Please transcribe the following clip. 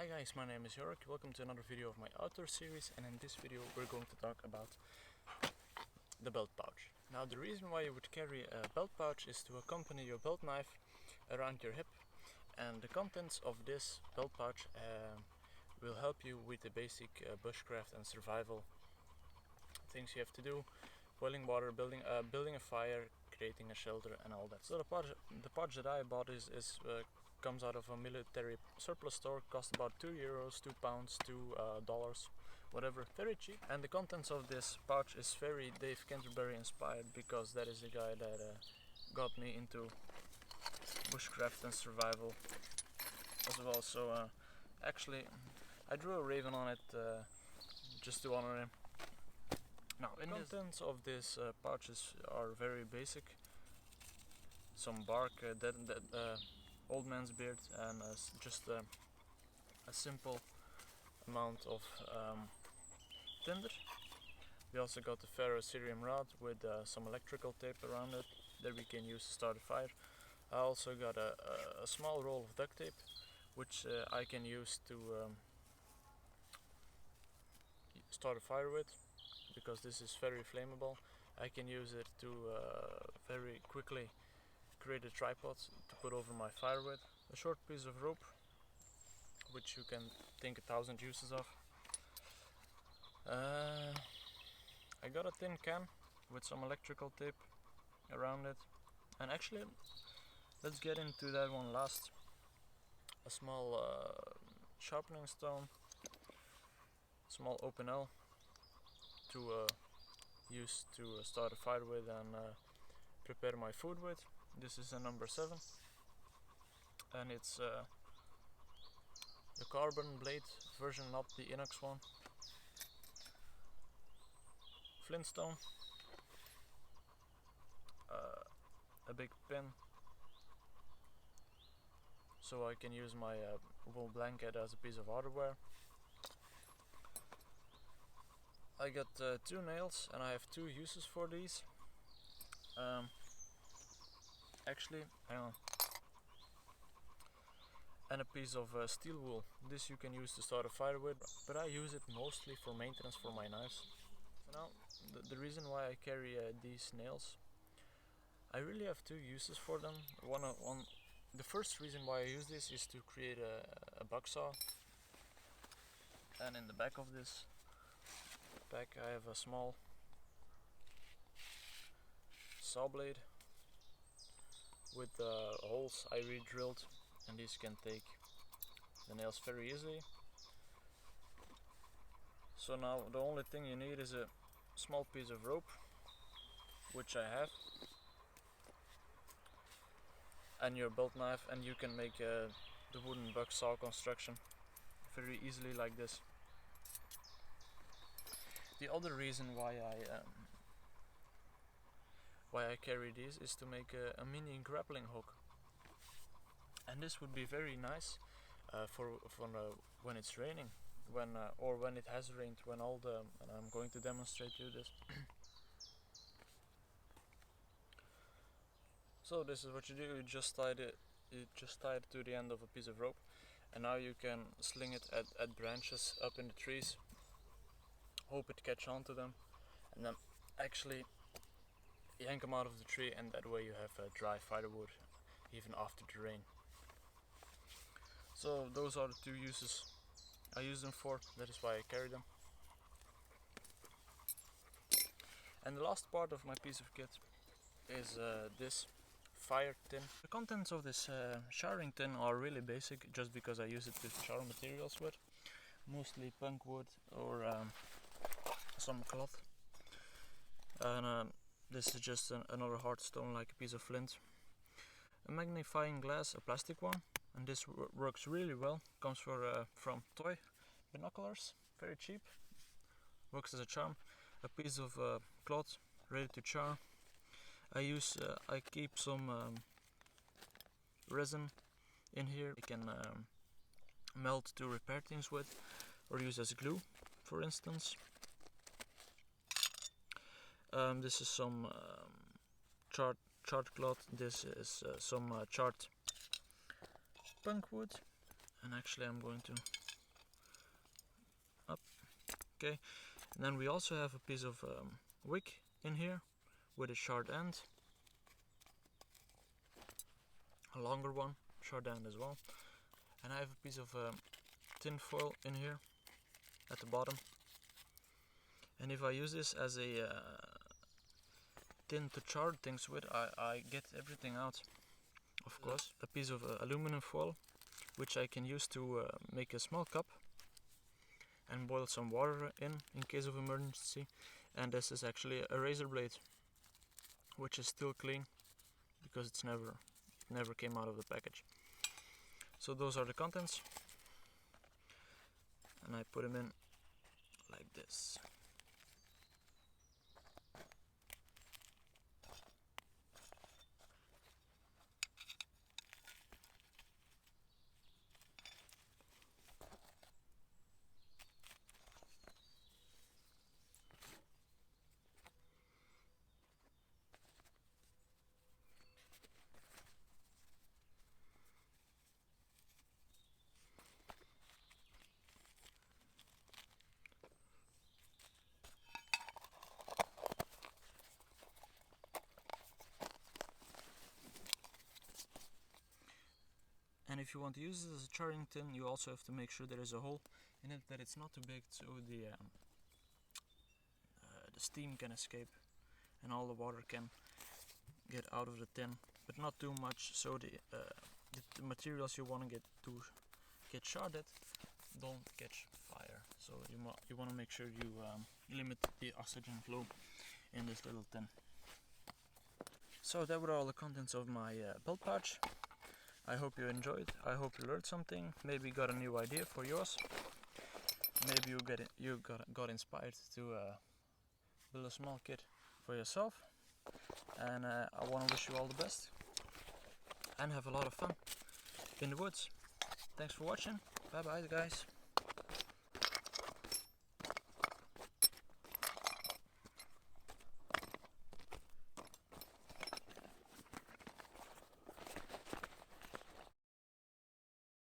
Hi guys, my name is Jörg. Welcome to another video of my outdoor series, and in this video we're going to talk about the belt pouch. Now the reason why you would carry a belt pouch is to accompany your belt knife around your hip, and the contents of this belt pouch will help you with the basic bushcraft and survival things you have to do: boiling water, building a fire, creating a shelter, and all that. So the pouch that I bought comes out of a military surplus store, cost about €2, £2, $2, whatever, very cheap. And the contents of this pouch is very Dave Canterbury inspired, because that is the guy that got me into bushcraft and survival as well. So actually I drew a raven on it just to honor him. Now, the contents of this pouches are very basic: some bark, old man's beard, and just a simple amount of tinder. We also got the ferrocerium rod with some electrical tape around it that we can use to start a fire. I also got a small roll of duct tape, which I can use to start a fire with, because this is very flammable. I can use it to very quickly create a tripod to put over my fire with. A short piece of rope, which you can think 1,000 uses of. I got a tin can with some electrical tape around it, and actually let's get into that one last. A small sharpening stone, small open L to use to start a fire with and prepare my food with. This is a number 7, and it's the carbon blade version, not the inox one. Flintstone, a big pin so I can use my wool blanket as a piece of outerwear. I got 2 nails, and I have 2 uses for these. Actually, hang on. And a piece of steel wool. This you can use to start a fire with, but I use it mostly for maintenance for my knives. So now, the reason why I carry these nails, I really have 2 uses for them. The first reason why I use this is to create a buck saw, and in the back of this pack I have a small saw blade with holes I re-drilled, and these can take the nails very easily. So now the only thing you need is a small piece of rope, which I have, and your belt knife, and you can make the wooden buck saw construction very easily like this. The other reason why I carry these is to make a mini grappling hook, and this would be very nice for when it's raining, or when it has rained, and I'm going to demonstrate you this. So this is what you do: you just tie it to the end of a piece of rope, and now you can sling it at branches up in the trees, hope it catch on to them, and then actually yank them out of the tree, and that way you have dry firewood even after the rain. So those are the 2 uses I use them for. That is why I carry them. And the last part of my piece of kit is this fire tin. The contents of this charring tin are really basic, just because I use it to char materials with, mostly punk wood or some cloth. And this is just another hard stone, like a piece of flint. A magnifying glass, a plastic one, and this works really well. Comes from toy binoculars, very cheap, works as a charm. A piece of cloth ready to char. I keep some resin in here. I can melt to repair things with, or use as glue, for instance. This is some charred cloth. This is some charred punk wood, and actually I'm going to Okay, and then we also have a piece of wick in here with a short end, a longer one, short end as well, and I have a piece of tin foil in here at the bottom. And if I use this as a tin to char things with, I get everything out. Of course, a piece of aluminum foil, which I can use to make a small cup and boil some water in case of emergency. And this is actually a razor blade, which is still clean because it never came out of the package. So those are the contents, and I put them in like this. And if you want to use this as a charring tin, you also have to make sure there is a hole in it, that it's not too big, so the steam can escape and all the water can get out of the tin, but not too much, so the materials you want to get sharded don't catch fire. So you want to make sure you limit the oxygen flow in this little tin. So that were all the contents of my belt pouch. I hope you enjoyed. I hope you learned something. Maybe got a new idea for yours. Maybe you got inspired to build a small kit for yourself. And I want to wish you all the best and have a lot of fun in the woods. Thanks for watching. Bye bye guys.